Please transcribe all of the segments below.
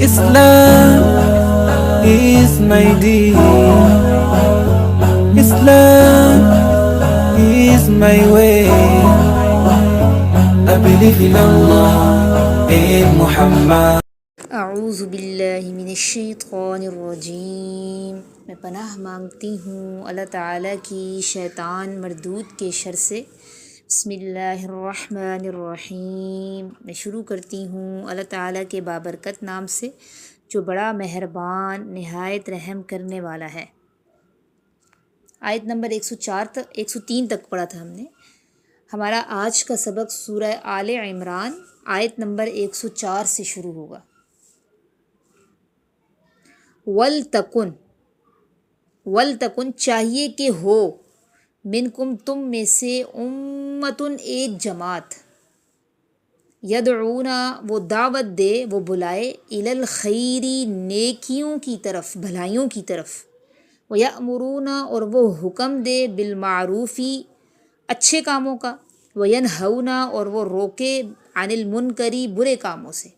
Islam is my deen. Islam is my way. I believe in Allah, in Muhammad. اعوذ باللہ من الشیطان الرجیم، میں پناہ مانگتی ہوں اللہ تعالیٰ کی شیطان مردود کے شر سے۔ بسم اللہ الرحمن الرحیم، میں شروع کرتی ہوں اللہ تعالیٰ کے بابرکت نام سے جو بڑا مہربان نہایت رحم کرنے والا ہے۔ آیت نمبر 103 تک پڑھا تھا ہم نے۔ ہمارا آج کا سبق سورہ آل عمران آیت نمبر 104 سے شروع ہوگا۔ ولتکن چاہیے کہ ہو، منکم تم میں سے، امتن ایک جماعت، یدعونا وہ دعوت دے، وہ بلائے، الی الخیر نیکیوں کی طرف، بھلائیوں کی طرف، ویأمرونا اور وہ حکم دے، بالمعروفی اچھے کاموں کا، وینہونا اور وہ روکے، عن المنکری برے کاموں سے،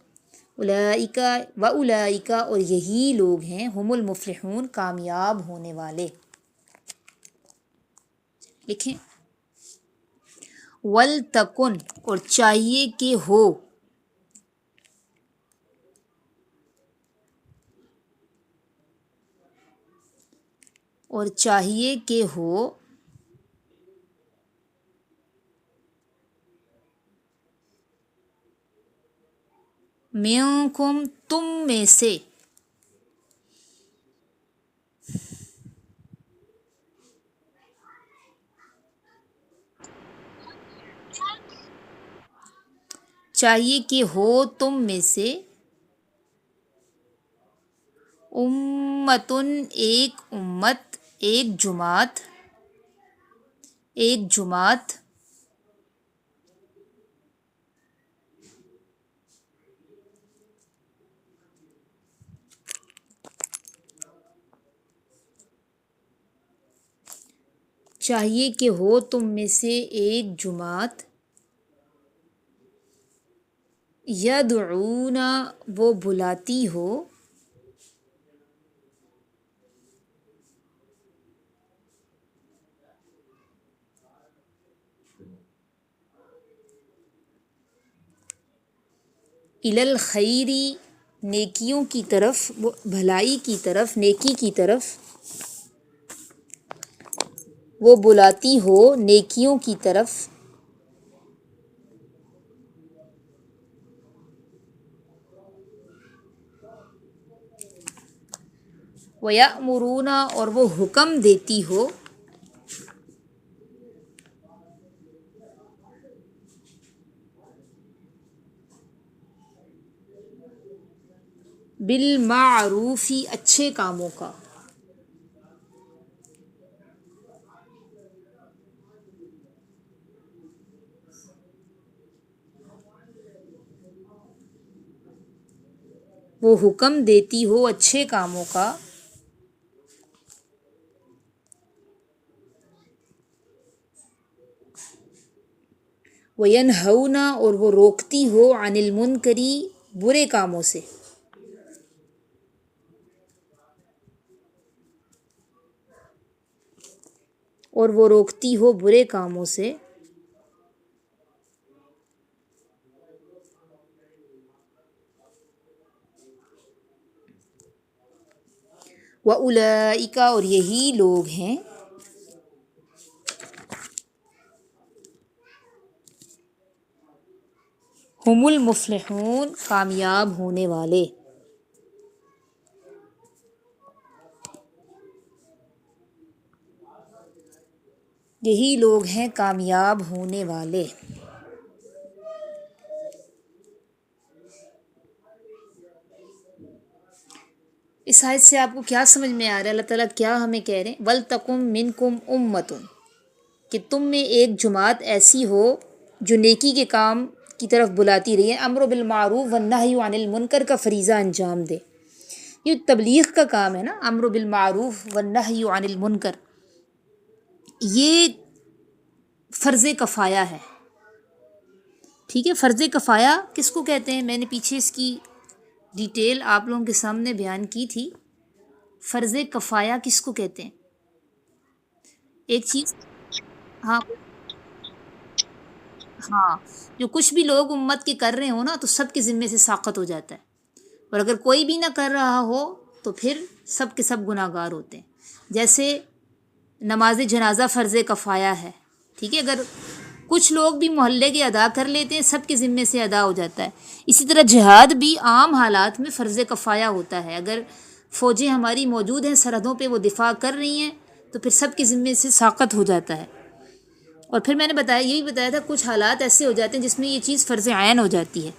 اولئک اور یہی لوگ ہیں، ہم المفلحون کامیاب ہونے والے۔ لکھیں، ولتکن اور چاہیے کہ ہو، اور چاہیے کہ ہو، منکم تم میں سے، چاہیے کہ ہو تم میں سے، امتن ایک امت، ایک جماعت، چاہیے کہ ہو تم میں سے ایک جماعت، یدعونا وہ بلاتی ہو، الی الخیر نیکیوں کی طرف، بھلائی کی طرف، نیکی کی طرف، وہ بلاتی ہو نیکیوں کی طرف، وَيَأْمُرُونَ اور وہ حکم دیتی ہو، بالمعروفی اچھے کاموں کا، وہ حکم دیتی ہو اچھے کاموں کا، وَيَنْهَوْنَ اور وہ روکتی ہو، عن المنکری برے کاموں سے، اور وہ روکتی ہو برے کاموں سے، وَأُولَئِکَ اور یہی لوگ ہیں، ہم المفلحون کامیاب ہونے والے۔ یہی لوگ ہیں کامیاب ہونے والے۔ اس آیت سے آپ کو کیا سمجھ میں آ رہا ہے؟ اللہ تعالیٰ کیا ہمیں کہہ رہے ہیں؟ وَلْتَکُم مِّنکُم أُمَّةٌ، کہ تم میں ایک جماعت ایسی ہو جو نیکی کے کام کی طرف بلاتی رہی ہے، امر بالمعروف والنہی عن المنکر کا فریضہ انجام دے۔ یہ تبلیغ کا کام ہے نا، امر بالمعروف والنہی عن المنکر، یہ فرض کفایہ ہے، ٹھیک ہے، فرض کفایہ کس کو کہتے ہیں؟ میں نے پیچھے اس کی ڈیٹیل آپ لوگوں کے سامنے بیان کی تھی. فرض کفایہ کس کو کہتے ہیں؟ ایک چیز، ہاں ہاں، جو کچھ بھی لوگ امت کے کر رہے ہوں نا تو سب کے ذمے سے ساقط ہو جاتا ہے، اور اگر کوئی بھی نہ کر رہا ہو تو پھر سب کے سب گناہ گار ہوتے ہیں. جیسے نماز جنازہ فرض کفایہ ہے، ٹھیک ہے، اگر کچھ لوگ بھی محلے کے ادا کر لیتے ہیں سب کے ذمے سے ادا ہو جاتا ہے. اسی طرح جہاد بھی عام حالات میں فرض کفایہ ہوتا ہے. اگر فوجیں ہماری موجود ہیں سرحدوں پہ، وہ دفاع کر رہی ہیں تو پھر سب کے ذمے سے ساقط ہو جاتا ہے. اور پھر میں نے یہی بتایا تھا کچھ حالات ایسے ہو جاتے ہیں جس میں یہ چیز فرض عین ہو جاتی ہے.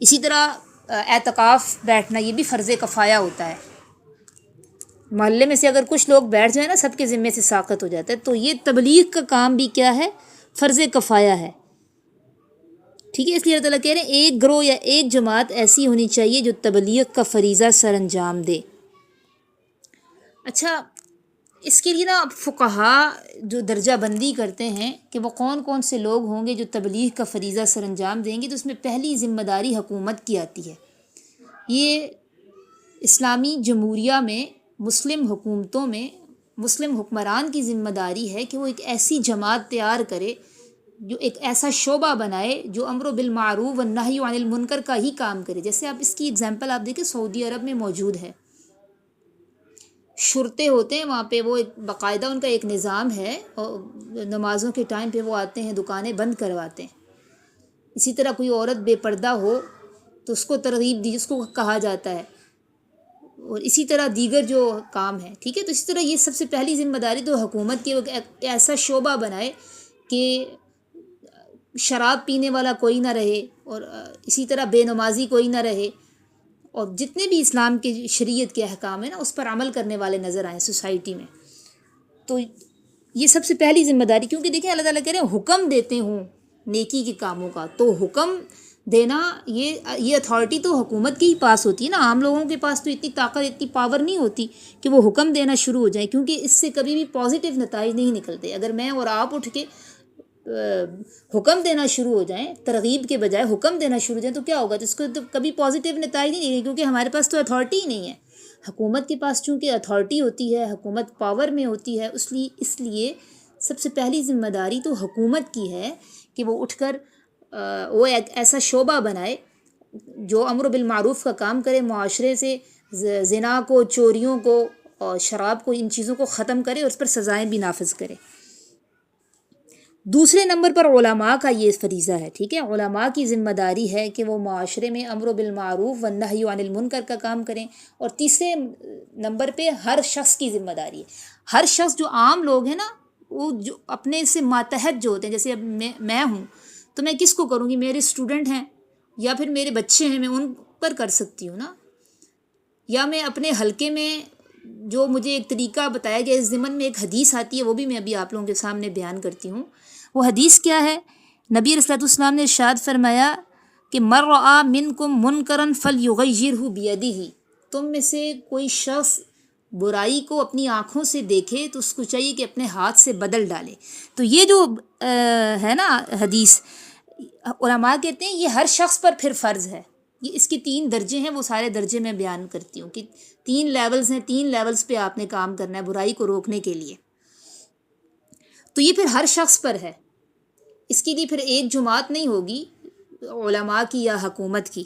اسی طرح اعتکاف بیٹھنا یہ بھی فرض کفایہ ہوتا ہے. محلے میں سے اگر کچھ لوگ بیٹھ جائیں نا سب کے ذمے سے ساقط ہو جاتا ہے. تو یہ تبلیغ کا کام بھی کیا ہے؟ فرض کفایہ ہے. ٹھیک ہے، اس لیے اللہ تعالیٰ کہہ رہے ہیں ایک گروہ یا ایک جماعت ایسی ہونی چاہیے جو تبلیغ کا فریضہ سر انجام دے. اچھا، اس کے لیے نا فقہا جو درجہ بندی کرتے ہیں کہ وہ کون کون سے لوگ ہوں گے جو تبلیغ کا فریضہ سر انجام دیں گے، تو اس میں پہلی ذمہ داری حکومت کی آتی ہے. یہ اسلامی جمہوریہ میں مسلم حکومتوں میں مسلم حکمران کی ذمہ داری ہے کہ وہ ایک ایسی جماعت تیار کرے، جو ایک ایسا شعبہ بنائے جو امر بالمعروف والنہی عن المنکر کا ہی کام کرے. جیسے آپ اس کی اگزامپل آپ دیکھیں سعودی عرب میں موجود ہے. شرطے ہوتے ہیں وہاں پہ، وہ ایک باقاعدہ ان کا ایک نظام ہے، اور نمازوں کے ٹائم پہ وہ آتے ہیں دکانیں بند کرواتے ہیں. اسی طرح کوئی عورت بے پردہ ہو تو اس کو ترغیب دی، اس کو کہا جاتا ہے، اور اسی طرح دیگر جو کام ہیں. ٹھیک ہے، تو اسی طرح یہ سب سے پہلی ذمہ داری تو حکومت کی ایسا شعبہ بنائے کہ شراب پینے والا کوئی نہ رہے، اور اسی طرح بے نمازی کوئی نہ رہے، اور جتنے بھی اسلام کے شریعت کے احکام ہیں نا اس پر عمل کرنے والے نظر آئیں سوسائٹی میں. تو یہ سب سے پہلی ذمہ داری، کیونکہ دیکھیں اللہ تعالیٰ کہہ رہے ہیں حکم دیتے ہوں نیکی کے کاموں کا، تو حکم دینا یہ اتھارٹی تو حکومت کے ہی پاس ہوتی ہے نا. عام لوگوں کے پاس تو اتنی طاقت اتنی پاور نہیں ہوتی کہ وہ حکم دینا شروع ہو جائیں، کیونکہ اس سے کبھی بھی پازیٹیو نتائج نہیں نکلتے. اگر میں اور آپ اٹھ کے حکم دینا شروع ہو جائیں، ترغیب کے بجائے حکم دینا شروع ہو جائیں، تو کیا ہوگا؟ تو اس کو تو کبھی پازیٹیو نتائج نہیں نکلیں، کیونکہ ہمارے پاس تو اتھارٹی ہی نہیں ہے. حکومت کے پاس چونکہ اتھارٹی ہوتی ہے، حکومت پاور میں ہوتی ہے، اس لیے سب سے پہلی ذمہ داری تو حکومت کی ہے کہ وہ اٹھ کر وہ ایک ایسا شعبہ بنائے جو امر بالمعروف کا کام کرے، معاشرے سے زنا کو، چوریوں کو اور شراب کو، ان چیزوں کو ختم کرے اور اس پر سزائیں بھی نافذ کرے. دوسرے نمبر پر علماء کا یہ فریضہ ہے. ٹھیک ہے، علماء کی ذمہ داری ہے کہ وہ معاشرے میں امر بالمعروف والنہی عن المنکر کا کام کریں. اور تیسرے نمبر پہ ہر شخص کی ذمہ داری ہے. ہر شخص جو عام لوگ ہیں نا، وہ جو اپنے سے ماتحت جو ہوتے ہیں، جیسے اب میں ہوں تو میں کس کو کروں گی؟ میرے اسٹوڈنٹ ہیں یا پھر میرے بچے ہیں، میں ان پر کر سکتی ہوں نا. یا میں اپنے حلقے میں جو مجھے ایک طریقہ بتایا گیا، اس ضمن میں ایک حدیث آتی ہے، وہ بھی میں ابھی آپ لوگوں کے سامنے بیان کرتی ہوں. وہ حدیث کیا ہے؟ نبی علیہ الصلوۃ والسلام نے ارشاد فرمایا کہ من رأى منکم منکرا فلیغیرہ بیدہ. تم میں سے کوئی شخص برائی کو اپنی آنکھوں سے دیکھے تو اس کو چاہیے کہ اپنے ہاتھ سے بدل ڈالے. تو یہ جو ہے نا حدیث، علماء کہتے ہیں یہ ہر شخص پر پھر فرض ہے. یہ اس کے 3 درجے ہیں، وہ سارے درجے میں بیان کرتی ہوں کہ 3 لیولز ہیں، 3 لیولز پہ آپ نے کام کرنا ہے برائی کو روکنے کے لیے. تو یہ پھر ہر شخص پر ہے. اس کے لیے پھر ایک جماعت نہیں ہوگی علماء کی یا حکومت کی.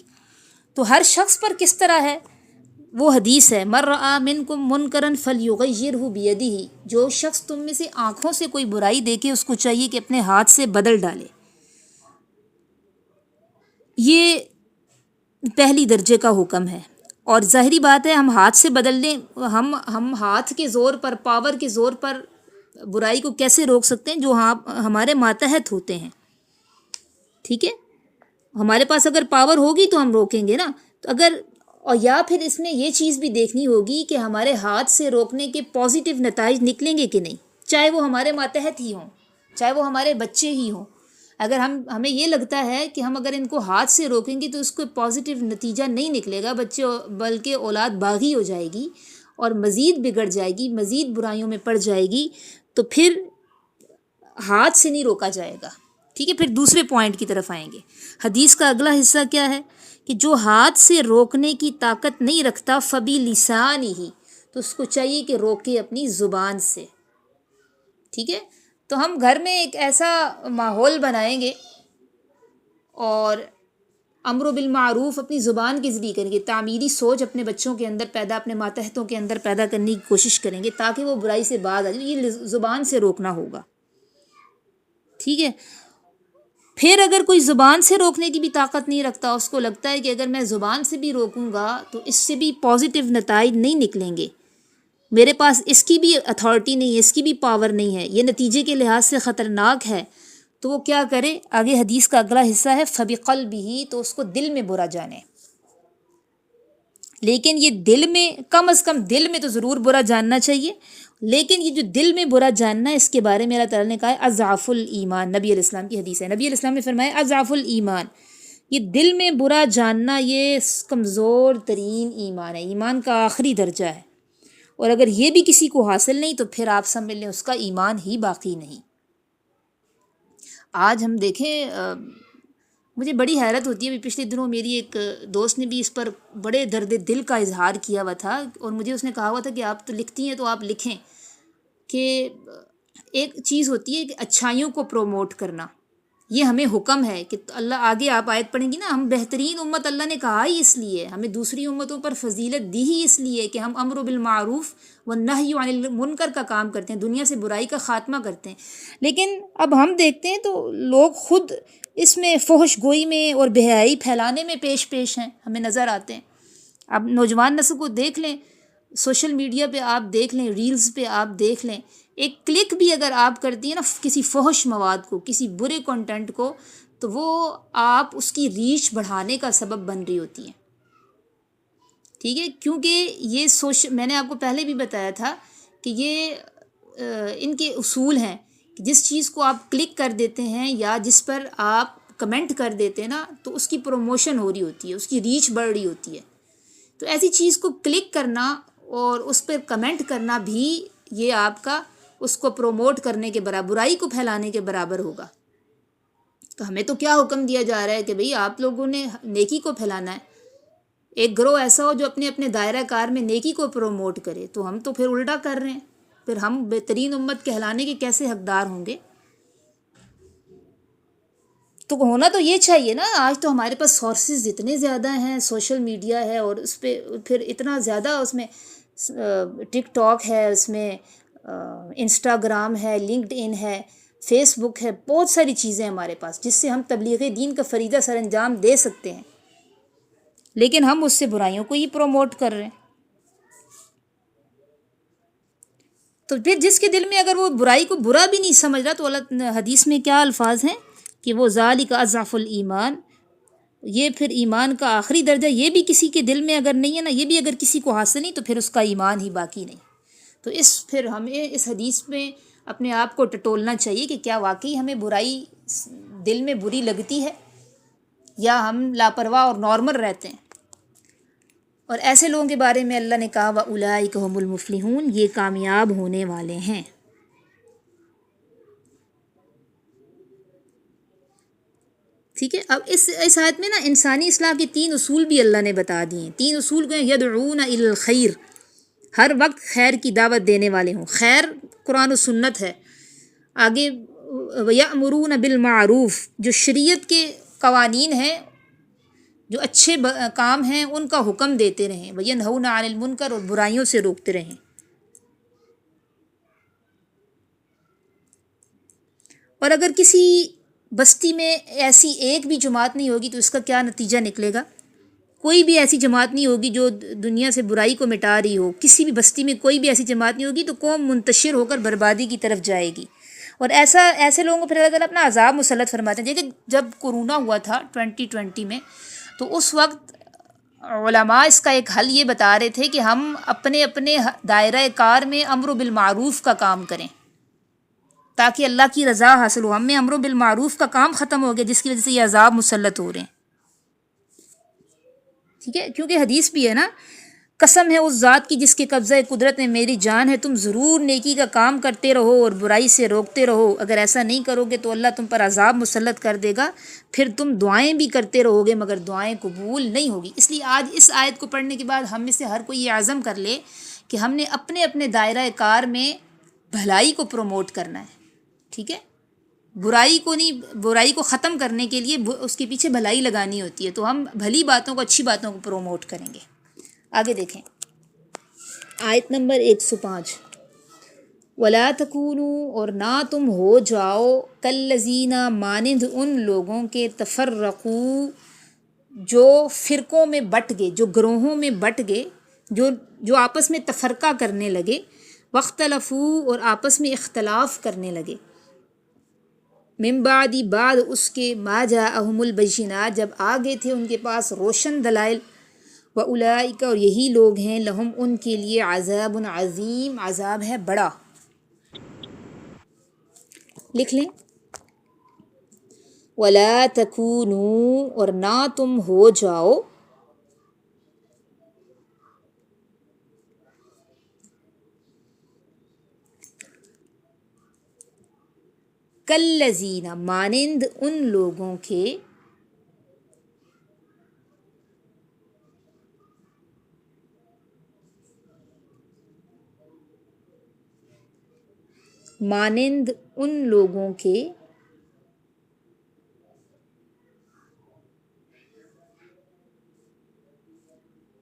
تو ہر شخص پر کس طرح ہے؟ وہ حدیث ہے من رأى منکم منکرا فلیغیرہ بیدہ. جو شخص تم میں سے آنکھوں سے کوئی برائی دیکھے اس کو چاہیے کہ اپنے ہاتھ سے بدل ڈالے. یہ پہلی درجے کا حکم ہے. اور ظاہری بات ہے ہم ہاتھ سے بدل دیں، ہم ہاتھ کے زور پر، پاور کے زور پر برائی کو کیسے روک سکتے ہیں جو ہمارے ماتحت ہوتے ہیں. ٹھیک ہے، ہمارے پاس اگر پاور ہوگی تو ہم روکیں گے نا. تو اور یا پھر اس میں یہ چیز بھی دیکھنی ہوگی کہ ہمارے ہاتھ سے روکنے کے پازیٹیو نتائج نکلیں گے کہ نہیں، چاہے وہ ہمارے ماتحت ہی ہوں، چاہے وہ ہمارے بچے ہی ہوں. اگر ہمیں یہ لگتا ہے کہ ہم اگر ان کو ہاتھ سے روکیں گے تو اس کو پازیٹیو نتیجہ نہیں نکلے گا، بچے بلکہ اولاد باغی ہو جائے گی اور مزید بگڑ جائے گی، مزید برائیوں میں پڑ جائے گی، تو پھر ہاتھ سے نہیں روکا جائے گا. ٹھیک ہے، پھر دوسرے پوائنٹ کی طرف آئیں گے. حدیث کا اگلا حصہ کیا ہے کہ جو ہاتھ سے روکنے کی طاقت نہیں رکھتا فبی لسانہ، تو اس کو چاہیے کہ روکے اپنی زبان سے. ٹھیک ہے، تو ہم گھر میں ایک ایسا ماحول بنائیں گے اور امر بالمعروف اپنی زبان کے ذریعے کریں گے، تعمیری سوچ اپنے بچوں کے اندر پیدا، اپنے ماتحتوں کے اندر پیدا کرنے کی کوشش کریں گے تاکہ وہ برائی سے باز آ جائے. یہ زبان سے روکنا ہوگا. ٹھیک ہے، پھر اگر کوئی زبان سے روکنے کی بھی طاقت نہیں رکھتا، اس کو لگتا ہے کہ اگر میں زبان سے بھی روکوں گا تو اس سے بھی پازیٹیو نتائج نہیں نکلیں گے، میرے پاس اس کی بھی اتھارٹی نہیں ہے، اس کی بھی پاور نہیں ہے، یہ نتیجے کے لحاظ سے خطرناک ہے، تو وہ کیا کرے؟ آگے حدیث کا اگلا حصہ ہے فَبِقَلْبِهِ، تو اس کو دل میں برا جانے. لیکن یہ دل میں، کم از کم دل میں تو ضرور برا جاننا چاہیے، لیکن یہ جو دل میں برا جاننا ہے اس کے بارے میں اللہ تعالیٰ نے کہا ہے اضعف الایمان. نبی علیہ السلام کی حدیث ہے، نبی علیہ السلام نے فرمایا اضعف الایمان، یہ دل میں برا جاننا یہ کمزور ترین ایمان ہے، ایمان کا آخری درجہ ہے. اور اگر یہ بھی کسی کو حاصل نہیں تو پھر آپ سمجھ لیں اس کا ایمان ہی باقی نہیں. آج ہم دیکھیں، مجھے بڑی حیرت ہوتی ہے، پچھلے دنوں میری ایک دوست نے بھی اس پر بڑے درد دل کا اظہار کیا ہوا تھا، اور مجھے اس نے کہا ہوا تھا کہ آپ تو لکھتی ہیں تو آپ لکھیں کہ ایک چیز ہوتی ہے کہ اچھائیوں کو پروموٹ کرنا، یہ ہمیں حکم ہے کہ اللہ، آگے آپ آیت پڑھیں گی نا، ہم بہترین امت اللہ نے کہا ہی اس لیے، ہمیں دوسری امتوں پر فضیلت دی ہی اس لیے کہ ہم امر بالمعروف والنہی عن المنکر کا کام کرتے ہیں، دنیا سے برائی کا خاتمہ کرتے ہیں. لیکن اب ہم دیکھتے ہیں تو لوگ خود اس میں فحش گوئی میں اور بے حیائی پھیلانے میں پیش ہیں، ہمیں نظر آتے ہیں. اب نوجوان نسل کو دیکھ لیں، سوشل میڈیا پہ آپ دیکھ لیں، ریلز پہ آپ دیکھ لیں، ایک کلک بھی اگر آپ کرتی ہیں نا کسی فحش مواد کو، کسی برے کنٹینٹ کو، تو وہ آپ اس کی ریچ بڑھانے کا سبب بن رہی ہوتی ہیں. ٹھیک ہے، کیونکہ یہ میں نے آپ کو پہلے بھی بتایا تھا کہ یہ ان کے اصول ہیں کہ جس چیز کو آپ کلک کر دیتے ہیں یا جس پر آپ کمنٹ کر دیتے ہیں نا، تو اس کی پروموشن ہو رہی ہوتی ہے، اس کی ریچ بڑھ رہی ہوتی ہے. تو ایسی چیز کو کلک کرنا اور اس پہ کمنٹ کرنا بھی یہ آپ کا اس کو پروموٹ کرنے کے برابر، برائی کو پھیلانے کے برابر ہوگا. تو ہمیں تو کیا حکم دیا جا رہا ہے کہ بھئی آپ لوگوں نے نیکی کو پھیلانا ہے. ایک گروہ ایسا ہو جو اپنے اپنے دائرہ کار میں نیکی کو پروموٹ کرے، تو ہم تو پھر الٹا کر رہے ہیں، پھر ہم بہترین امت کہلانے کے کیسے حقدار ہوں گے؟ تو ہونا تو یہ چاہیے نا. آج تو ہمارے پاس سورسز اتنے زیادہ ہیں، سوشل میڈیا ہے، اور اس پہ پھر اتنا زیادہ اس میں ٹک ٹاک ہے، اس میں انسٹاگرام ہے، لنکڈ ان ہے، فیس بک ہے، بہت ساری چیزیں ہمارے پاس جس سے ہم تبلیغ دین کا فریضہ سر انجام دے سکتے ہیں، لیکن ہم اس سے برائیوں کو ہی پروموٹ کر رہے ہیں. تو پھر جس کے دل میں اگر وہ برائی کو برا بھی نہیں سمجھ رہا، تو اللہ حدیث میں کیا الفاظ ہیں کہ وہ ذالک اضعف الایمان، یہ پھر ایمان کا آخری درجہ، یہ بھی کسی کے دل میں اگر نہیں ہے نا، یہ بھی اگر کسی کو حاصل نہیں تو پھر اس کا ایمان ہی باقی نہیں. تو پھر ہمیں اس حدیث میں اپنے آپ کو ٹٹولنا چاہیے کہ کیا واقعی ہمیں برائی دل میں بری لگتی ہے یا ہم لاپرواہ اور نارمل رہتے ہیں. اور ایسے لوگوں کے بارے میں اللہ نے کہا وَأُولَٰئِکَ هُمُ الْمُفْلِحُونَ، یہ کامیاب ہونے والے ہیں. ٹھیک ہے، اب اس آیت میں نا انسانی اصلاح کے 3 اصول بھی اللہ نے بتا دیے ہیں. 3 اصول کو یدعون الی الخیر، ہر وقت خیر کی دعوت دینے والے ہوں. خیر قرآن و سنت ہے. آگے وَيَأْمُرُونَ بِالْمَعْرُوف، جو شریعت کے قوانین ہیں، جو اچھے کام ہیں ان کا حکم دیتے رہیں. وَيَنْهُونَ عَنِ الْمُنْكَرِ، اور برائیوں سے روکتے رہیں. اور اگر کسی بستی میں ایسی ایک بھی جماعت نہیں ہوگی تو اس کا کیا نتیجہ نکلے گا؟ کوئی بھی ایسی جماعت نہیں ہوگی جو دنیا سے برائی کو مٹا رہی ہو. کسی بھی بستی میں کوئی بھی ایسی جماعت نہیں ہوگی تو قوم منتشر ہو کر بربادی کی طرف جائے گی. اور ایسے لوگوں کو پھر اللہ تعالیٰ اپنا عذاب مسلط فرماتے ہیں. دیکھیں جب کورونا ہوا تھا 2020 میں، تو اس وقت علماء اس کا ایک حل یہ بتا رہے تھے کہ ہم اپنے دائرہ کار میں امر بالمعروف کا کام کریں تاکہ اللہ کی رضا حاصل ہو. ہم میں امر بالمعروف کا کام ختم ہو گیا جس کی وجہ سے یہ عذاب مسلط ہو رہے ہیں. ٹھیک ہے، کیونکہ حدیث بھی ہے نا قسم ہے اس ذات کی جس کے قبضہ قدرت میں میری جان ہے، تم ضرور نیکی کا کام کرتے رہو اور برائی سے روکتے رہو، اگر ایسا نہیں کرو گے تو اللہ تم پر عذاب مسلط کر دے گا، پھر تم دعائیں بھی کرتے رہو گے مگر دعائیں قبول نہیں ہوگی۔ اس لیے آج اس آیت کو پڑھنے کے بعد ہم میں سے ہر کوئی یہ عزم کر لے کہ ہم نے اپنے اپنے دائرہ کار میں بھلائی کو پروموٹ کرنا ہے، ٹھیک ہے، برائی کو نہیں، برائی کو ختم کرنے کے لیے اس کے پیچھے بھلائی لگانی ہوتی ہے، تو ہم بھلی باتوں کو، اچھی باتوں کو پروموٹ کریں گے۔ آگے دیکھیں آیت نمبر 105، وَلَا تَكُونُوا، اور نہ تم ہو جاؤ، کالذین، مانند ان لوگوں کے، تفرقوا، جو فرقوں میں بٹ گئے، جو گروہوں میں بٹ گئے، جو آپس میں تفرقہ کرنے لگے، واختلفوا، اور آپس میں اختلاف کرنے لگے، من بعد، بعد اس کے، ما جاءہم البینات، جب آ گئے تھے ان کے پاس روشن دلائل، وَأُولَئِکَ، اور یہی لوگ ہیں، لہم، ان کے لیے، عذاب عظیم، عذاب ہے بڑا۔ لکھ لیں، وَلَا تَكُونُوا، اور نہ تم ہو جاؤ، کالذین، مانند ان لوگوں کے، مانند ان لوگوں کے،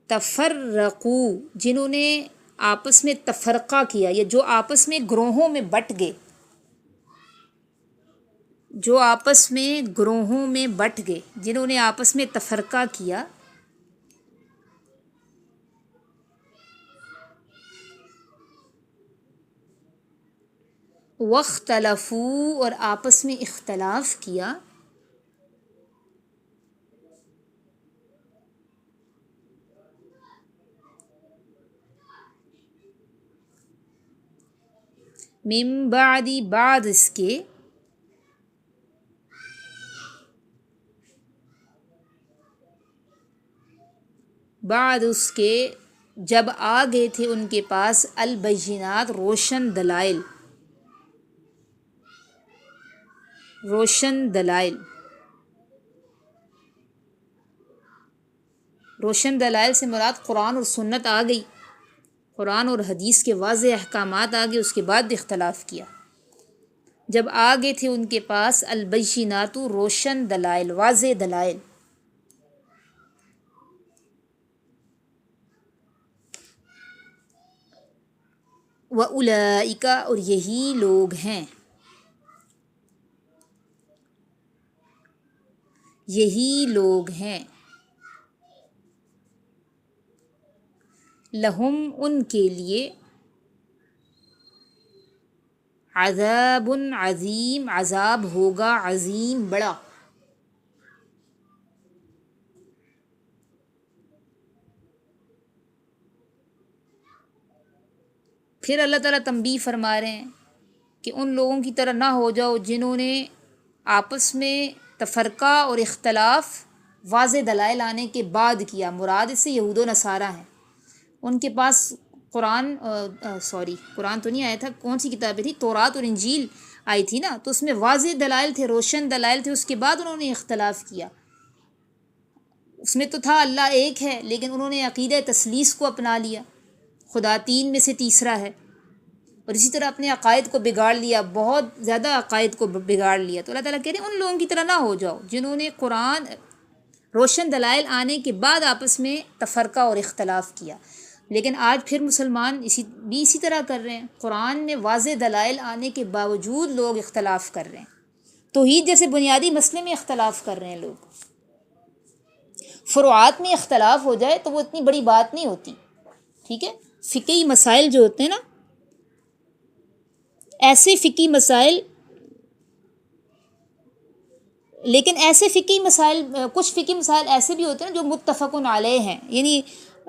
تفرقوا، جنہوں نے آپس میں تفرقہ کیا، یا جو آپس میں گروہوں میں بٹ گئے، جو آپس میں گروہوں میں بٹ گئے، جنہوں نے آپس میں تفرقہ کیا، واختلفوا، اور آپس میں اختلاف کیا، من بعد، بعد اس کے، بعد اس کے، جب آ گئے تھے ان کے پاس البینات، روشن دلائل، روشن دلائل، روشن دلائل سے مراد قرآن اور سنت آ گئی، قرآن اور حدیث کے واضح احکامات آ گئے، اس کے بعد بھی اختلاف کیا۔ جب آ گئے تھے ان کے پاس البینات، روشن دلائل، واضح دلائل، وَأُولَئِکَ، اور یہی لوگ ہیں، یہی لوگ ہیں، لہم، ان کے لیے، عذاب عظیم، عذاب ہوگا عظیم، بڑا۔ پھر اللہ تعالیٰ تنبیہ فرما رہے ہیں کہ ان لوگوں کی طرح نہ ہو جاؤ جنہوں نے آپس میں تفرقہ اور اختلاف واضح دلائل آنے کے بعد کیا، مراد اس سے یہود و نصارہ ہیں، ان کے پاس قرآن قرآن تو نہیں آیا تھا، کون سی کتابیں تھی، تورات اور انجیل آئی تھی نا، تو اس میں واضح دلائل تھے، روشن دلائل تھے، اس کے بعد انہوں نے اختلاف کیا۔ اس میں تو تھا اللہ ایک ہے، لیکن انہوں نے عقیدہ تثلیث کو اپنا لیا، خدا تین میں سے تیسرا ہے، اور اسی طرح اپنے عقائد کو بگاڑ لیا، بہت زیادہ عقائد کو بگاڑ لیا۔ تو اللہ تعالیٰ کہہ رہے ہیں ان لوگوں کی طرح نہ ہو جاؤ جنہوں نے قرآن، روشن دلائل آنے کے بعد آپس میں تفرقہ اور اختلاف کیا۔ لیکن آج پھر مسلمان اسی طرح کر رہے ہیں، قرآن میں واضح دلائل آنے کے باوجود لوگ اختلاف کر رہے ہیں، توحید جیسے بنیادی مسئلے میں اختلاف کر رہے ہیں لوگ۔ فروعات میں اختلاف ہو جائے تو وہ اتنی بڑی بات نہیں ہوتی، ٹھیک ہے، فقہی مسائل جو ہوتے ہیں نا، ایسے فقہی مسائل، لیکن ایسے فقہی مسائل، کچھ فقہی مسائل ایسے بھی ہوتے ہیں جو متفقن علیہ ہیں، یعنی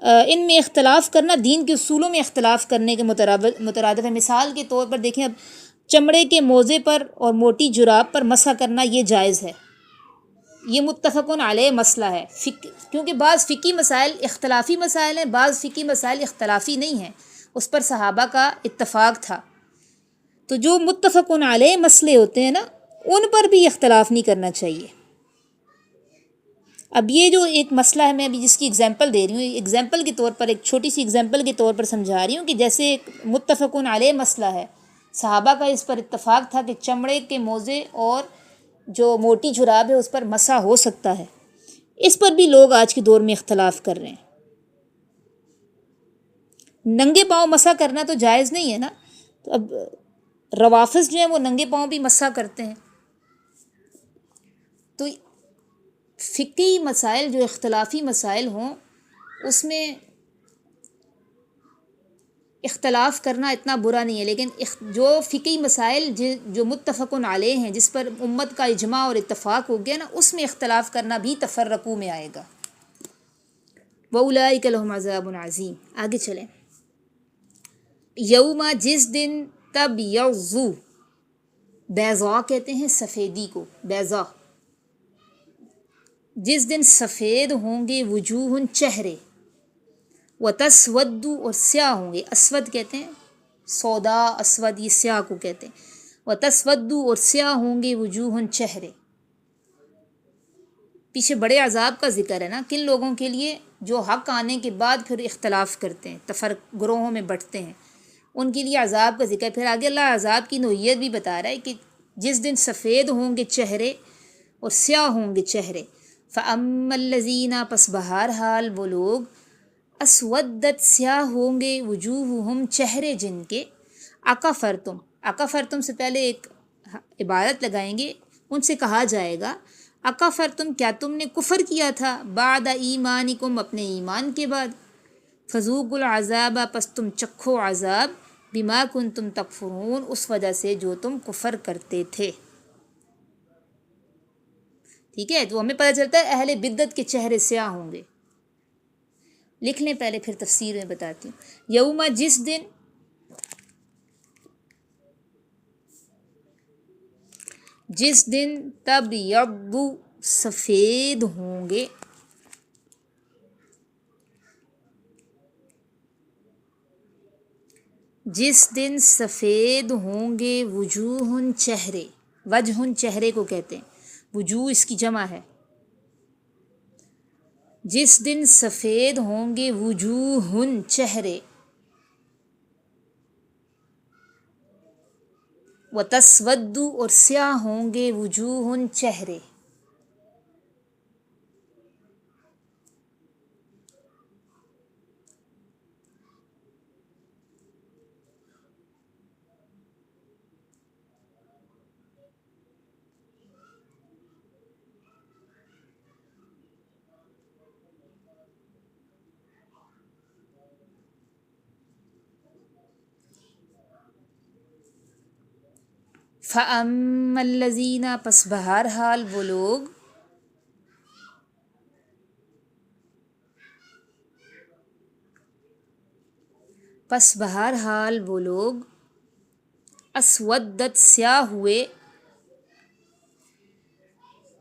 ان میں اختلاف کرنا دین کے اصولوں میں اختلاف کرنے کے مترادف ہے۔ مثال کے طور پر دیکھیں، اب چمڑے کے موزے پر اور موٹی جراب پر مسح کرنا یہ جائز ہے، یہ متفقن علیہ مسئلہ ہے، کیونکہ بعض فقہی مسائل اختلافی مسائل ہیں، بعض فقہی مسائل اختلافی نہیں ہیں، اس پر صحابہ کا اتفاق تھا۔ تو جو متفقن علیہ مسئلے ہوتے ہیں نا، ان پر بھی اختلاف نہیں کرنا چاہیے۔ اب یہ جو ایک مسئلہ ہے، میں ابھی جس کی اگزامپل دے رہی ہوں، اگزامپل کے طور پر، ایک چھوٹی سی اگزامپل کے طور پر سمجھا رہی ہوں کہ جیسے ایک متفقن علیہ مسئلہ ہے، صحابہ کا اس پر اتفاق تھا کہ چمڑے کے موزے اور جو موٹی جراب ہے اس پر مسح ہو سکتا ہے، اس پر بھی لوگ آج کے دور میں اختلاف کر رہے ہیں۔ ننگے پاؤں مسح کرنا تو جائز نہیں ہے نا، تو اب روافض جو ہیں وہ ننگے پاؤں بھی مسح کرتے ہیں۔ تو فقہی مسائل جو اختلافی مسائل ہوں اس میں اختلاف کرنا اتنا برا نہیں ہے، لیکن جو فقہی مسائل جو متفقن علیہ ہیں، جس پر امت کا اجماع اور اتفاق ہو گیا نا، اس میں اختلاف کرنا بھی تفرقو میں آئے گا۔ وَأُولَٰئِكَ لَهُمْ عَذَابٌ عَظِيمٌ۔ آگے چلیں۔ یوما، جس دن، تبیض، بیضاء کہتے ہیں سفیدی کو، بیضاء، جس دن سفید ہوں گے وجوہ، چہرے، وتسود، اور سیاہ ہوں گے، اسود کہتے ہیں، سودا، اسود، یہ سیاہ کو کہتے ہیں، وتسود، اور سیاہ ہوں گے وجوہ، چہرے۔ پیچھے بڑے عذاب کا ذکر ہے نا، کن لوگوں کے لیے جو حق آنے کے بعد پھر اختلاف کرتے ہیں، تفرق گروہوں میں بٹتے ہیں، ان کے لیے عذاب کا ذکر۔ پھر آگے اللہ عذاب کی نوعیت بھی بتا رہا ہے کہ جس دن سفید ہوں گے چہرے اور سیاہ ہوں گے چہرے، فَأَمَّا الَّذِينَ، پس بہرحال وہ لوگ، اسودت، سیاہ ہوں گے، وجوہہم، چہرے جن کے، اکفرتم، اکفرتم سے پہلے ایک عبارت لگائیں گے، ان سے کہا جائے گا اکفرتم، کیا تم نے کفر کیا تھا، بعد ایمانکم، اپنے ایمان کے بعد، فذوقوا العذاب، پس تم چکھو عذاب، بما کنتم تکفرون، اس وجہ سے جو تم کفر کرتے تھے۔ ٹھیک ہے، تو ہمیں پتہ چلتا ہے اہل بدعت کے چہرے سیاہ ہوں گے۔ لکھ لیں پہلے، پھر تفسیر میں بتاتی ہوں۔ یوما، جس دن، جس دن، تبیض، سفید ہوں گے، جس دن سفید ہوں گے وجوہ، چہرے، وجہ چہرے کو کہتے ہیں، وجوہ اس کی جمع ہے۔ جس دن سفید ہوں گے وجوہ، چہرے، وتسود، اور سیاہ ہوں گے وجوہ، چہرے۔ فَأَمَّا الَّذِينَ، پس بہرحال وہ لوگ، پس بہرحال وہ لوگ، اسودت، سیاہ ہوئے،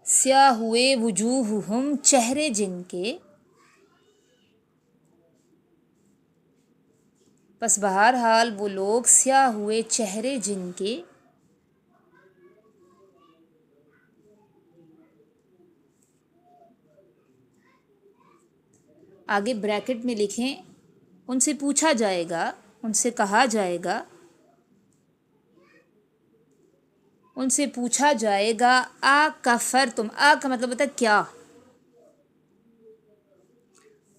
سیاہ ہوئے، وجوہہم، چہرے جن کے، پس بہرحال وہ لوگ سیاہ ہوئے چہرے جن کے، آگے بریکٹ میں لکھیں، ان سے پوچھا جائے گا، ان سے کہا جائے گا، ان سے پوچھا جائے گا، اکفرتم، آ کا مطلب ہوتا ہے کیا،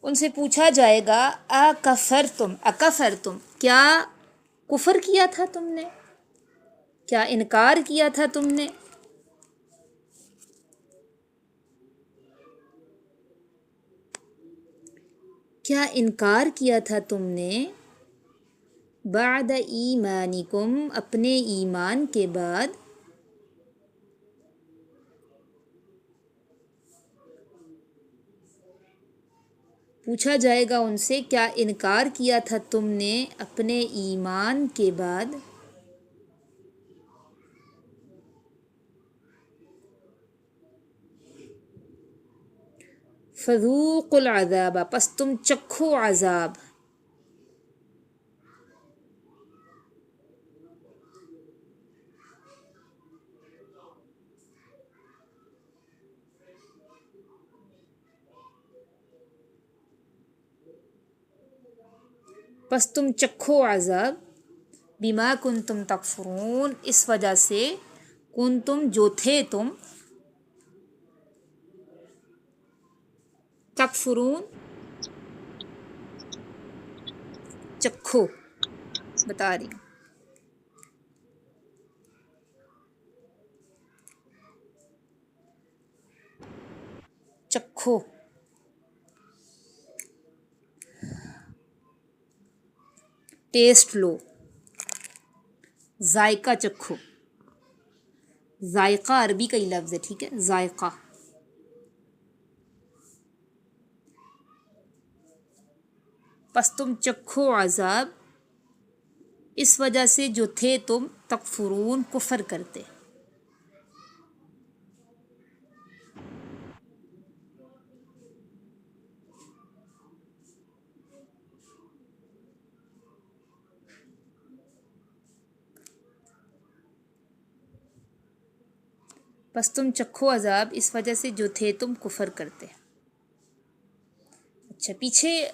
ان سے پوچھا جائے گا اکفرتم، اکفرتم، کیا کفر کیا تھا تم نے، کیا انکار کیا تھا تم نے، کیا انکار کیا تھا تم نے، بعد ایمانکم، اپنے ایمان کے بعد، پوچھا جائے گا ان سے کیا انکار کیا تھا تم نے اپنے ایمان کے بعد، فذوقوا العذاب، پس تم چکھو عذاب. پس تم چکھو عذاب، بما کنتم تکفرون، اس وجہ سے، کنتم جو تھے تم، تکفرون چکھو، بتا رہی ہوں. چکھو، ٹیسٹ لو، ذائقہ چکھو. ذائقہ عربی کا ہی لفظ ہے، ٹھیک ہے، ذائقہ. پس تم چکھو عذاب، اس وجہ سے جو تھے تم تکفرون کفر کرتے. پس تم چکھو عذاب، اس وجہ سے جو تھے تم کفر کرتے. اچھا، پیچھے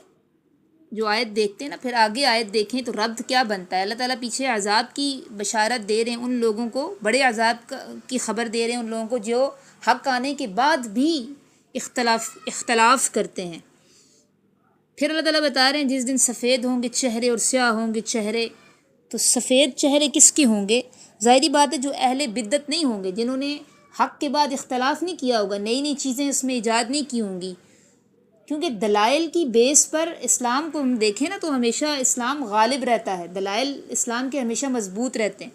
جو آیت دیکھتے ہیں نا، پھر آگے آیت دیکھیں تو ربط کیا بنتا ہے. اللہ تعالیٰ پیچھے عذاب کی بشارت دے رہے ہیں ان لوگوں کو، بڑے عذاب کی خبر دے رہے ہیں ان لوگوں کو جو حق آنے کے بعد بھی اختلاف کرتے ہیں. پھر اللہ تعالیٰ بتا رہے ہیں جس دن سفید ہوں گے چہرے اور سیاہ ہوں گے چہرے. تو سفید چہرے کس کے ہوں گے؟ ظاہری بات ہے جو اہل بدعت نہیں ہوں گے، جنہوں نے حق کے بعد اختلاف نہیں کیا ہوگا، نئی نئی چیزیں اس میں ایجاد نہیں کی ہوں گی. کیونکہ دلائل کی بیس پر اسلام کو ہم دیکھیں نا تو ہمیشہ اسلام غالب رہتا ہے، دلائل اسلام کے ہمیشہ مضبوط رہتے ہیں.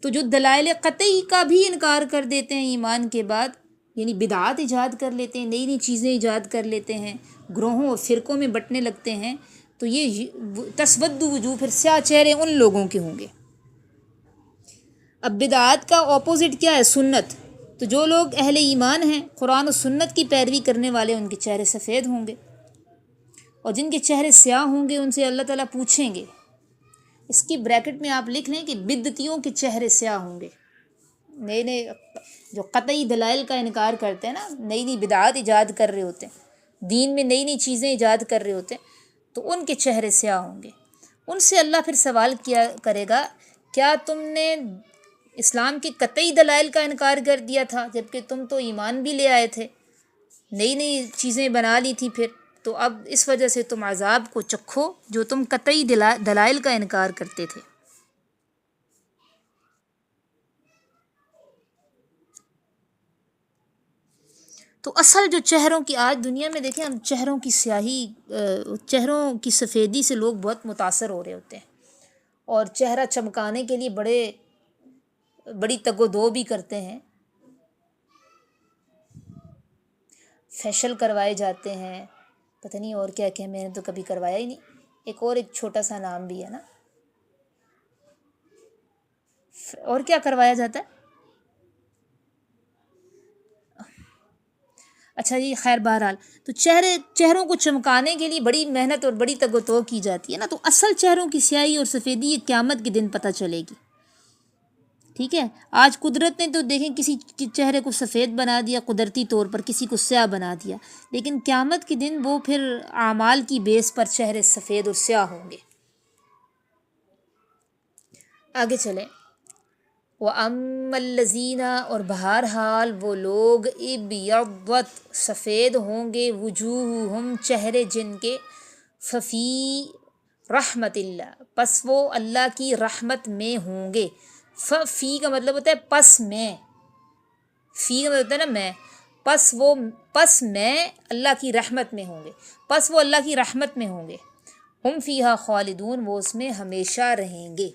تو جو دلائل قطعی کا بھی انکار کر دیتے ہیں ایمان کے بعد، یعنی بدعات ایجاد کر لیتے ہیں، نئی نئی چیزیں ایجاد کر لیتے ہیں، گروہوں اور فرقوں میں بٹنے لگتے ہیں، تو یہ تسود وجوہ، پھر سیاہ چہرے ان لوگوں کے ہوں گے. اب بدعات کا اپوزٹ کیا ہے؟ سنت. تو جو لوگ اہل ایمان ہیں، قرآن و سنت کی پیروی کرنے والے، ان کے چہرے سفید ہوں گے، اور جن کے چہرے سیاہ ہوں گے ان سے اللہ تعالیٰ پوچھیں گے. اس کی بریکٹ میں آپ لکھ لیں کہ بدعتیوں کے چہرے سیاہ ہوں گے. نئے نئے جو قطعی دلائل کا انکار کرتے ہیں نا، نئی نئی بدعات ایجاد کر رہے ہوتے ہیں، دین میں نئی نئی چیزیں ایجاد کر رہے ہوتے ہیں، تو ان کے چہرے سیاہ ہوں گے. ان سے اللہ پھر سوال کیا کرے گا، کیا تم نے اسلام کے قطعی دلائل کا انکار کر دیا تھا جبکہ تم تو ایمان بھی لے آئے تھے، نئی نئی چیزیں بنا لی تھی، پھر تو اب اس وجہ سے تم عذاب کو چکھو جو تم قطعی دلائل کا انکار کرتے تھے. تو اصل جو چہروں کی آج دنیا میں دیکھیں ہم، چہروں کی سیاہی، چہروں کی سفیدی سے لوگ بہت متاثر ہو رہے ہوتے ہیں، اور چہرہ چمکانے کے لیے بڑی تگ و دو بھی کرتے ہیں، فیشل کروائے جاتے ہیں، پتہ نہیں اور کیا کہ میں نے تو کبھی کروایا ہی نہیں. ایک چھوٹا سا نام بھی ہے نا، اور کیا کروایا جاتا ہے. اچھا جی، خیر، بہرحال تو چہروں کو چمکانے کے لیے بڑی محنت اور بڑی تگ و تو کی جاتی ہے نا. تو اصل چہروں کی سیاہی اور سفیدی یہ قیامت کے دن پتہ چلے گی. ٹھیک ہے، آج قدرت نے تو دیکھیں کسی چہرے کو سفید بنا دیا قدرتی طور پر، کسی کو سیاہ بنا دیا، لیکن قیامت کے دن وہ پھر اعمال کی بیس پر چہرے سفید اور سیاہ ہوں گے. آگے چلیں. وَأَمَّا الَّذِينَ، اور بہرحال وہ لوگ، ابیضت سفید ہوں گے، وجوہہم چہرے جن کے، ففی رحمت اللہ، پس وہ اللہ کی رحمت میں ہوں گے. فی کا مطلب ہوتا ہے پس میں، فی کا مطلب ہوتا ہے نا میں، پس میں اللہ کی رحمت میں ہوں گے، پس وہ اللہ کی رحمت میں ہوں گے. ہم فیہا خالدون، وہ اس میں ہمیشہ رہیں گے.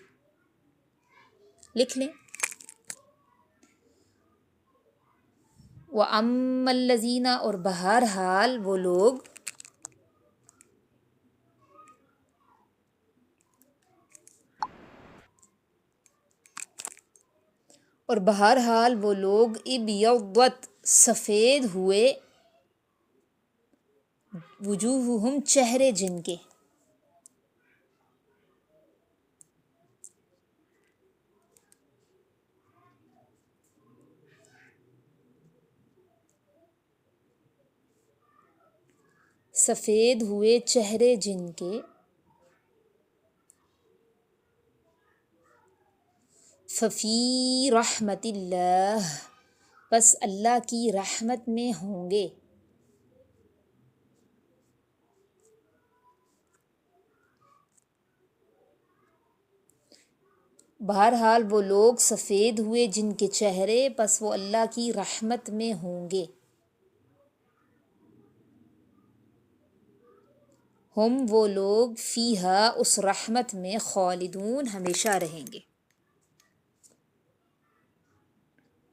لکھ لیں. وَأَمَّا الَّذِينَ، اور بہرحال وہ لوگ، ابیضت سفید ہوئے، وجوہہم چہرے جن کے، سفید ہوئے چہرے جن کے، ففی رحمت اللہ، بس اللہ کی رحمت میں ہوں گے، بہرحال وہ لوگ سفید ہوئے جن کے چہرے، پس وہ اللہ کی رحمت میں ہوں گے، ہم وہ لوگ فیہا اس رحمت میں خالدون ہمیشہ رہیں گے،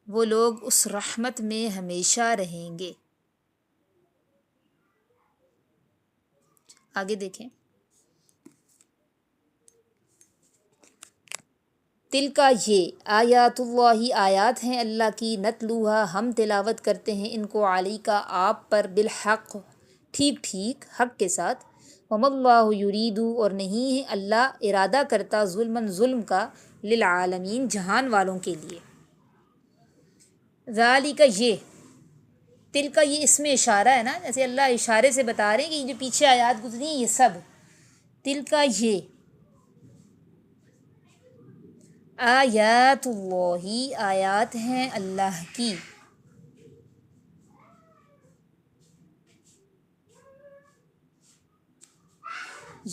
وہ لوگ اس رحمت میں ہمیشہ رہیں گے۔ آگے دیکھیں، تلکا یہ آیات اللہ، آیات ہیں اللہ کی، نتلوہا ہم تلاوت کرتے ہیں ان کو، علیکا آپ پر، بالحق ٹھیک ٹھیک حق کے ساتھ، وما اللہ یرید اور نہیں ہے اللہ ارادہ کرتا، ظلمن ظلم کا، للعالمین جہان والوں کے لیے، ذالک یہ، تلکا یہ اس میں اشارہ ہے نا، جیسے اللہ اشارے سے بتا رہے ہیں کہ یہ جو پیچھے آیات گزری ہیں یہ سب، تلکا یہ آیات اللہ، آیات ہیں اللہ کی،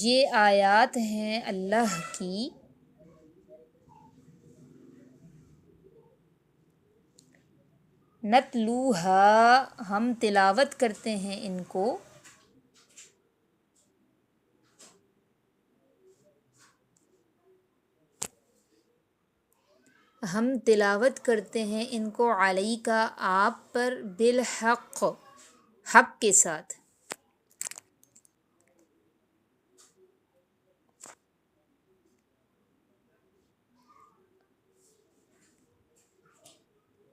یہ آیات ہیں اللہ کی، نتلوہا ہم تلاوت کرتے ہیں ان کو، ہم تلاوت کرتے ہیں ان کو، علیکا آپ پر، بالحق حق کے ساتھ،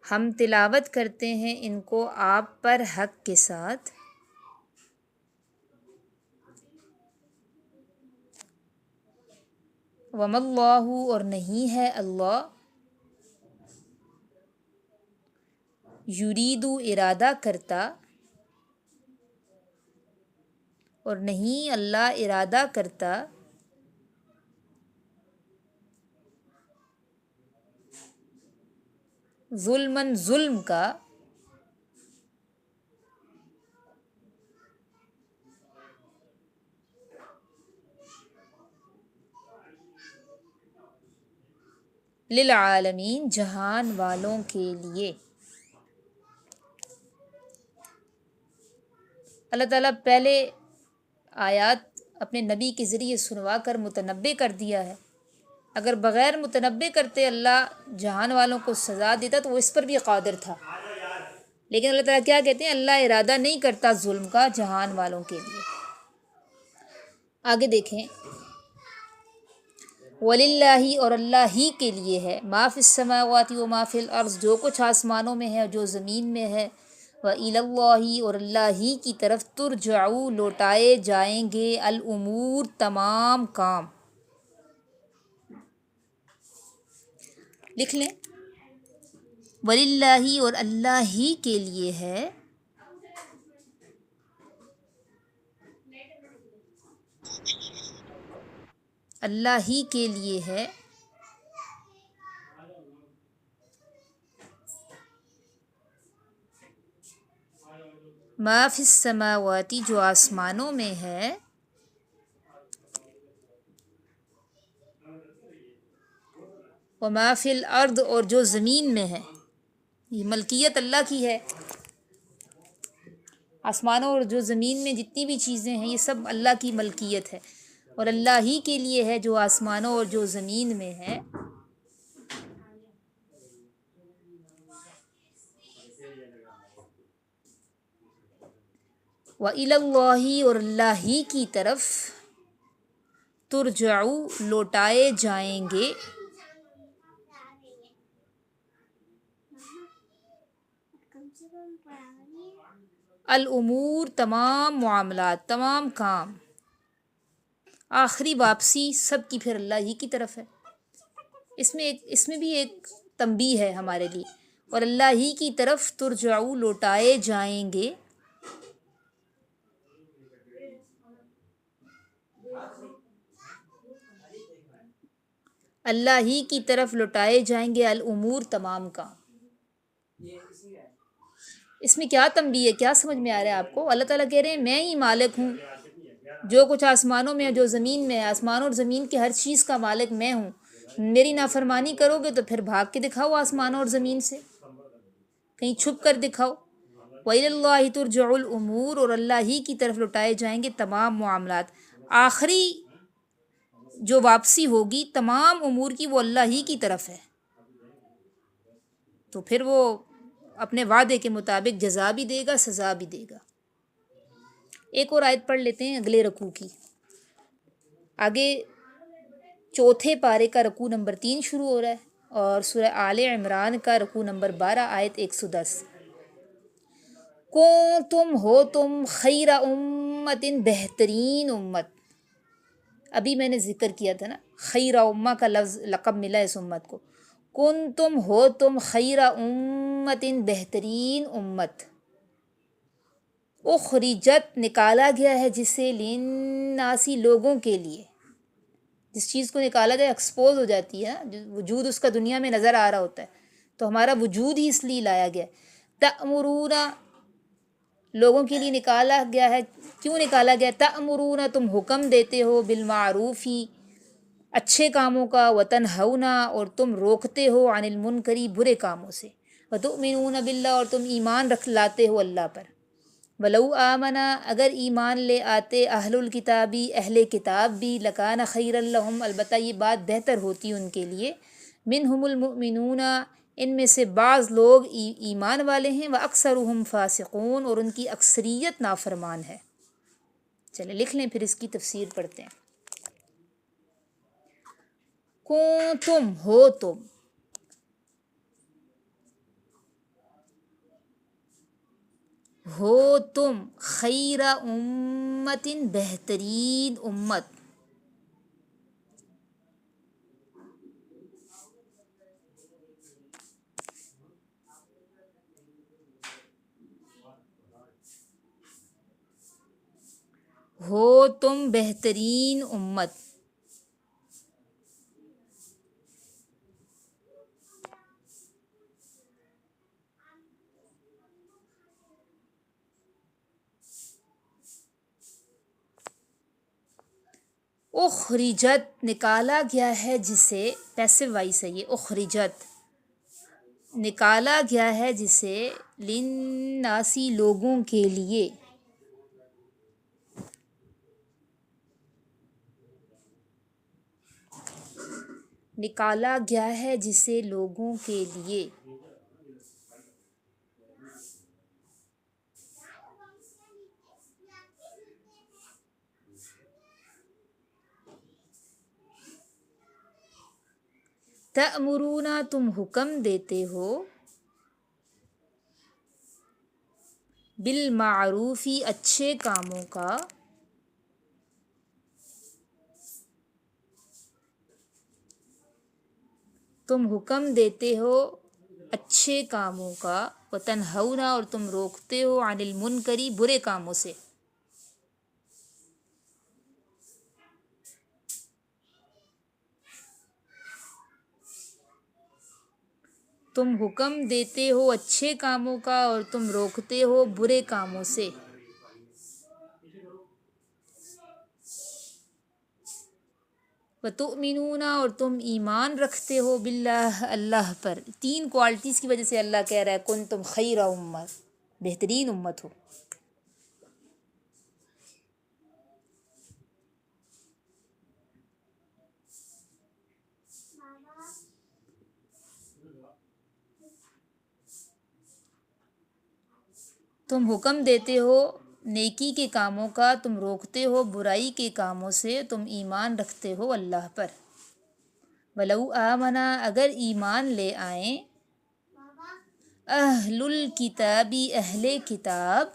ہم تلاوت کرتے ہیں ان کو آپ پر حق کے ساتھ، وما اللہ اور نہیں ہے اللہ، یریدو ارادہ کرتا، اور نہیں اللہ ارادہ کرتا، ظلمن ظلم کا، للعالمین جہان والوں کے لیے۔ اللہ تعالیٰ پہلے آیات اپنے نبی کے ذریعے سنوا کر متنبع کر دیا ہے، اگر بغیر متنبع کرتے اللہ جہان والوں کو سزا دیتا تو وہ اس پر بھی قادر تھا، لیکن اللہ تعالیٰ کیا کہتے ہیں، اللہ ارادہ نہیں کرتا ظلم کا جہان والوں کے لیے۔ آگے دیکھیں، وَلِلَّهِ اور اللہ ہی کے لیے ہے، مَا فِی السَّمَاوَاتِ وَمَا فِی الْأَرْضِ جو کچھ آسمانوں میں ہے اور جو زمین میں ہے، وَإِلَى اللَّهِ اور اللہ ہی کی طرف، ترجعو لوٹائے جائیں گے، الامور تمام کام، لکھ لیں، وَلِلَّهِ اور اللہ ہی کے لیے ہے، اللہ ہی کے لیے ہے، ما فی السماوات جو آسمانوں میں ہے، وما فی الارض اور جو زمین میں ہے، یہ ملکیت اللہ کی ہے، آسمانوں اور جو زمین میں جتنی بھی چیزیں ہیں یہ سب اللہ کی ملکیت ہے، اور اللہ ہی کے لیے ہے جو آسمانوں اور جو زمین میں ہے، وَإِلَى اللَّهِ اور اللہ ہی کی طرف، ترجعو لوٹائے جائیں گے، الامور تمام معاملات، تمام کام، آخری واپسی سب کی پھر اللہ ہی کی طرف ہے۔ اس میں بھی ایک تنبیہ ہے ہمارے لیے، اور اللہ ہی کی طرف ترجعو لوٹائے جائیں گے۔ اللہ ہی کی طرف لوٹائے جائیں گے الامور تمام کام۔ اس میں کیا تنبیہ ہے، کیا سمجھ میں آ رہا ہے آپ کو؟ اللہ تعالیٰ کہہ رہے ہیں میں ہی مالک ہوں، جو کچھ آسمانوں میں جو زمین میں ہے، آسمان اور زمین کے ہر چیز کا مالک میں ہوں۔ میری نافرمانی کرو گے تو پھر بھاگ کے دکھاؤ آسمانوں اور زمین سے، کہیں چھپ کر دکھاؤ۔ وَإِلَى اللَّهِ تُرْجَعُ الْأُمُورُ، اور اللہ ہی کی طرف لوٹائے جائیں گے تمام معاملات۔ آخری جو واپسی ہوگی تمام امور کی وہ اللہ ہی کی طرف ہے، تو پھر وہ اپنے وعدے کے مطابق جزا بھی دے گا، سزا بھی دے گا۔ ایک اور آیت پڑھ لیتے ہیں اگلے رکوع کی۔ آگے چوتھے پارے کا رکوع نمبر 3 شروع ہو رہا ہے، اور سورہ آل عمران کا رکوع نمبر 12 آیت 110۔ تم ہو تم خیر امت، بہترین امت۔ ابھی میں نے ذکر کیا تھا نا، خیر امہ کا لفظ لقب ملا اس امت کو۔ تم ہو تم خیر امت، بہترین امت، اخرجت نکالا گیا ہے جسے للناسی لوگوں کے لیے۔ جس چیز کو نکالا جائے ایکسپوز ہو جاتی ہے، وجود اس کا دنیا میں نظر آ رہا ہوتا ہے، تو ہمارا وجود ہی اس لیے لایا گیا۔ تأمرون، لوگوں کے لیے نکالا گیا ہے، کیوں نکالا گیا؟ تأمرون، تم حکم دیتے ہو، بالمعروف، اچھے کاموں کا، وتنہون، اور تم روکتے ہو، عن المنکر، برے کاموں سے، وتؤمنون باللہ، اور تم ایمان لاتے ہو اللہ پر۔ ولو آمنا، اگر ایمان لے آتے، اہل الکتابی، اہل کتاب بھی، لکان خیر لہم، البتہ یہ بات بہتر ہوتی ان کے لیے، منہم المؤمنون، ان میں سے بعض لوگ ایمان والے ہیں، واکثرہم فاسقون، اور ان کی اکثریت نافرمان ہے۔ چلے لکھ لیں، پھر اس کی تفسیر پڑھتے ہیں۔ تم ہو تم، ہو تم خیر امت، بہترین امت، ہو تم بہترین امت۔ اخرجت نکالا گیا ہے جسے، پیسو وائس ہے یہ، اخرجت نکالا گیا ہے جسے، للناسی لوگوں کے لیے، نکالا گیا ہے جسے لوگوں کے لیے، تأمرون، تم حکم دیتے ہو، بالمعروف، اچھے کاموں کا، تم حکم دیتے ہو اچھے کاموں کا، وتنہون، اور تم روکتے ہو، عن المنکر، برے کاموں سے۔ تم حکم دیتے ہو اچھے کاموں کا، اور تم روکتے ہو برے کاموں سے۔ وتؤمنون، اور تم ایمان رکھتے ہو، باللہ، اللہ پر۔ 3 کوالٹیز کی وجہ سے اللہ کہہ رہا ہے کنتم خیر امت، بہترین امت ہو۔ تم حکم دیتے ہو نیکی کے کاموں کا، تم روکتے ہو برائی کے کاموں سے، تم ایمان رکھتے ہو اللہ پر۔ ولو آمنا، اگر ایمان لے آئیں، اہل الکتابی اہل کتاب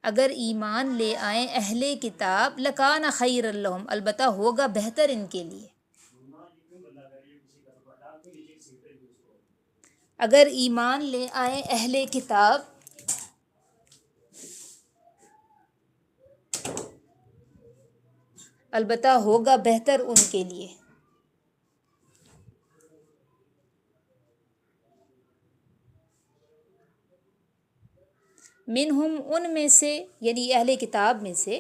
اگر ایمان لے آئیں اہل کتاب لکان خیر لہم البتہ ہوگا بہتر ان کے لیے. اگر ایمان لے آئیں اہل کتاب البتہ ہوگا بہتر ان کے لیے. منہم ان میں سے یعنی اہل کتاب میں سے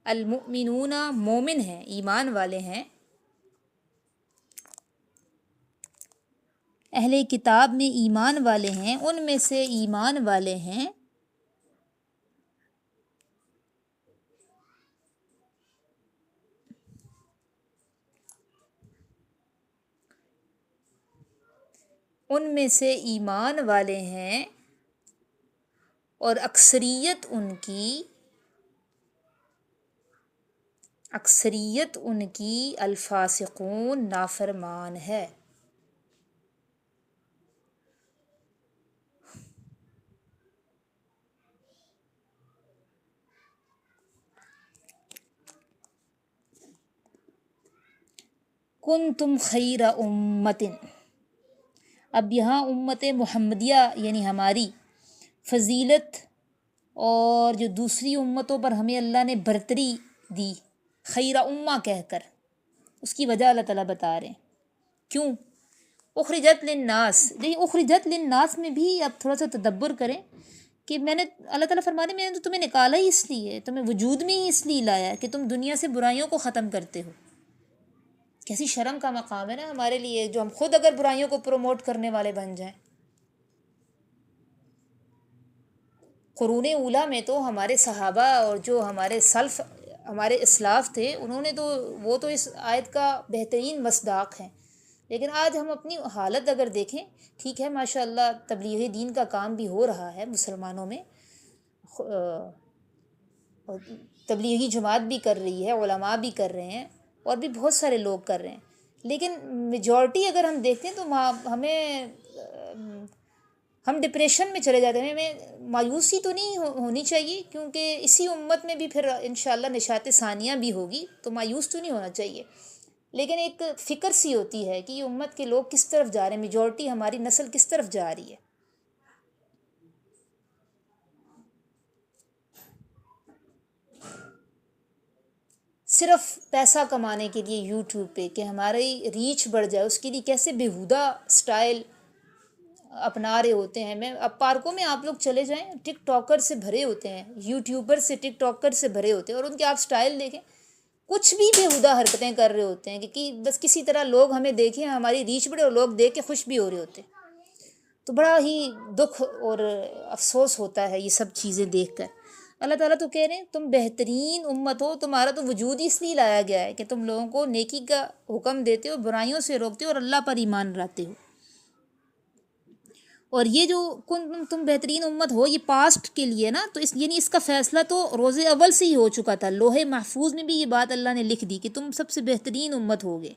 المؤمنون مومن ہیں ایمان والے ہیں. اہل کتاب میں ایمان والے ہیں ان میں سے ایمان والے ہیں ان میں سے ایمان والے ہیں اور اکثریت ان کی الفاسقون نافرمان ہے. کنتم خیر امت، اب یہاں امت محمدیہ یعنی ہماری فضیلت اور جو دوسری امتوں پر ہمیں اللہ نے برتری دی خیر امہ کہہ کر، اس کی وجہ اللہ تعالیٰ بتا رہے ہیں. کیوں؟ اخرجت للناس، لیکن اخرجت للناس میں بھی اب تھوڑا سا تدبر کریں کہ میں نے اللہ تعالیٰ فرمانے میں نے تو تمہیں نکالا ہی اس لیے، تمہیں وجود میں ہی اس لیے لایا کہ تم دنیا سے برائیوں کو ختم کرتے ہو. کیسی شرم کا مقام ہے نا ہمارے لیے جو ہم خود اگر برائیوں کو پروموٹ کرنے والے بن جائیں. قرون اولیٰ میں تو ہمارے صحابہ اور جو ہمارے سلف ہمارے اسلاف تھے انہوں نے تو وہ تو اس آیت کا بہترین مصداق ہیں. لیکن آج ہم اپنی حالت اگر دیکھیں، ٹھیک ہے ماشاء اللہ تبلیغ دین کا کام بھی ہو رہا ہے مسلمانوں میں، تبلیغی جماعت بھی کر رہی ہے، علماء بھی کر رہے ہیں اور بھی بہت سارے لوگ کر رہے ہیں. لیکن میجورٹی اگر ہم دیکھتے ہیں تو ہم ڈپریشن میں چلے جاتے ہیں. ہمیں مایوسی تو نہیں ہونی چاہیے کیونکہ اسی امت میں بھی پھر انشاءاللہ نشاط ثانیہ بھی ہوگی، تو مایوس تو نہیں ہونا چاہیے. لیکن ایک فکر سی ہوتی ہے کہ یہ امت کے لوگ کس طرف جا رہے ہیں، میجورٹی ہماری نسل کس طرف جا رہی ہے. صرف پیسہ کمانے کے لیے یوٹیوب پہ کہ ہماری ریچ بڑھ جائے، اس کے لیے کیسے بیہودہ سٹائل اپنا رہے ہوتے ہیں. اب پارکوں میں آپ لوگ چلے جائیں، ٹک ٹاکر سے بھرے ہوتے ہیں، یوٹیوبر سے ٹک ٹاکر سے بھرے ہوتے ہیں، اور ان کے آپ سٹائل دیکھیں کچھ بھی بیہودہ حرکتیں کر رہے ہوتے ہیں کہ بس کسی طرح لوگ ہمیں دیکھیں، ہماری ریچ بڑھے اور لوگ دیکھ کے خوش بھی ہو رہے ہوتے ہیں. تو بڑا ہی دکھ اور افسوس ہوتا ہے یہ سب چیزیں دیکھ کر. اللہ تعالیٰ تو کہہ رہے ہیں تم بہترین امت ہو، تمہارا تو وجود اس لیے لایا گیا ہے کہ تم لوگوں کو نیکی کا حکم دیتے ہو، برائیوں سے روکتے ہو اور اللہ پر ایمان لاتے ہو. اور یہ جو تم بہترین امت ہو یہ پاسٹ کے لیے نا، تو یعنی اس کا فیصلہ تو روز اول سے ہی ہو چکا تھا. لوح محفوظ میں بھی یہ بات اللہ نے لکھ دی کہ تم سب سے بہترین امت ہوگے.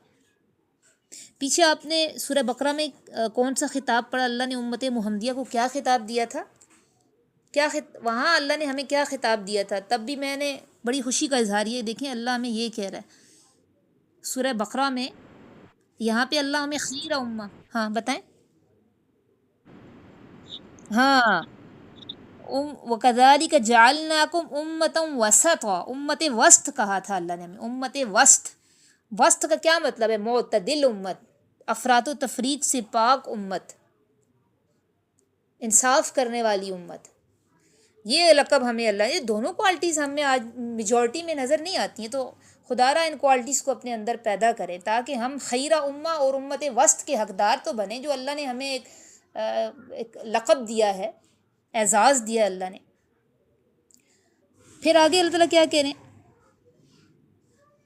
پیچھے آپ نے سورہ بقرہ میں کون سا خطاب پڑھا؟ اللہ نے امت محمدیہ کو کیا خطاب دیا تھا؟ وہاں اللہ نے ہمیں کیا خطاب دیا تھا؟ تب بھی میں نے بڑی خوشی کا اظہار یہ دیکھیں اللہ ہمیں یہ کہہ رہا ہے سورہ بقرہ میں، یہاں پہ اللہ ہمیں خیر امہ، ہاں بتائیں. ہاں وَكَذَلِكَ جَعَلْنَاكُمْ أُمَّةً وَسَطًا، امت وسط کہا تھا اللہ نے ہمیں، امت وسط. وسط کا کیا مطلب ہے؟ معتدل امت، افراط و تفریط سے پاک امت، انصاف کرنے والی امت. یہ لقب ہمیں اللہ، یہ دونوں کوالٹیز ہمیں آج میجورٹی میں نظر نہیں آتی ہیں. تو خدا را ان کوالٹیز کو اپنے اندر پیدا کرے تاکہ ہم خیرہ امہ اور امت وسط کے حقدار تو بنیں، جو اللہ نے ہمیں ایک لقب دیا ہے، اعزاز دیا اللہ نے. پھر آگے اللہ تعالیٰ کیا کہہ رہے ہیں؟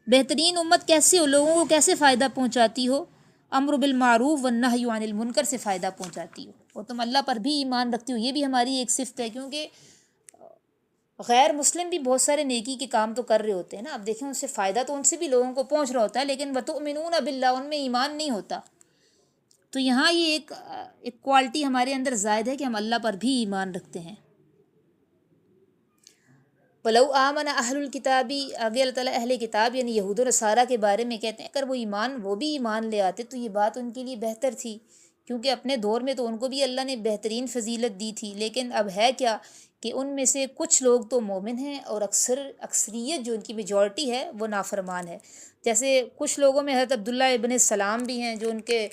بہترین امت کیسے ہو؟ لوگوں کو کیسے فائدہ پہنچاتی ہو؟ امر بالمعروف والنہی عن المنکر سے فائدہ پہنچاتی ہو، اور تم اللہ پر بھی ایمان رکھتی ہو. یہ بھی ہماری ایک صفت ہے، کیونکہ غیر مسلم بھی بہت سارے نیکی کے کام تو کر رہے ہوتے ہیں نا. اب دیکھیں ان سے فائدہ تو ان سے بھی لوگوں کو پہنچ رہا ہوتا ہے، لیکن وَتُؤْمِنُونَ بِاللَّهِ ان میں ایمان نہیں ہوتا. تو یہاں یہ ایک کوالٹی ہمارے اندر زائد ہے کہ ہم اللہ پر بھی ایمان رکھتے ہیں۔ وَلَوْ آمَنَ أَهْلُ الْكِتَابِ، آگے اللہ تعالیٰ اہل کتاب یعنی یہود و نصارہ کے بارے میں کہتے ہیں اگر وہ بھی ایمان لے آتے تو یہ بات ان کے لیے بہتر تھی، کیونکہ اپنے دور میں تو ان کو بھی اللہ نے بہترین فضیلت دی تھی، لیکن اب ہے کیا کہ ان میں سے کچھ لوگ تو مومن ہیں اور اکثریت جو ان کی میجورٹی ہے وہ نافرمان ہے۔ جیسے کچھ لوگوں میں حضرت عبداللہ ابن السلام بھی ہیں جو ان کے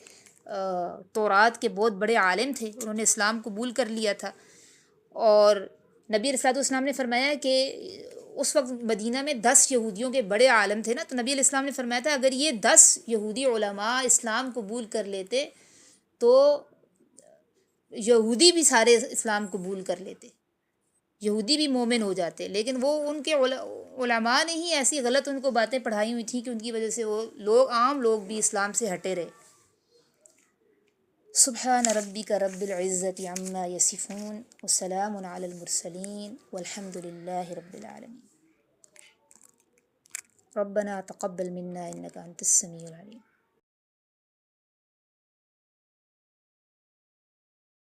تورات کے بہت بڑے عالم تھے، انہوں نے اسلام قبول کر لیا تھا، اور نبی علیہ الصلوۃ والسلام نے فرمایا کہ اس وقت مدینہ میں 10 یہودیوں کے بڑے عالم تھے نا، تو نبی علیہ السلام نے فرمایا تھا اگر یہ 10 یہودی علماء اسلام قبول کر لیتے تو یہودی بھی سارے اسلام قبول کر لیتے، یہودی بھی مومن ہو جاتے، لیکن وہ ان کے علماء نے ہی ایسی غلط ان کو باتیں پڑھائی ہوئی تھیں کہ ان کی وجہ سے وہ عام لوگ بھی اسلام سے ہٹے رہے۔ سبحان ربک رب العزت عما یصفون وسلام علی المرسلین والحمد للہ رب العالمین۔ ربنا تقبل منا انک انت السمیع العلیم۔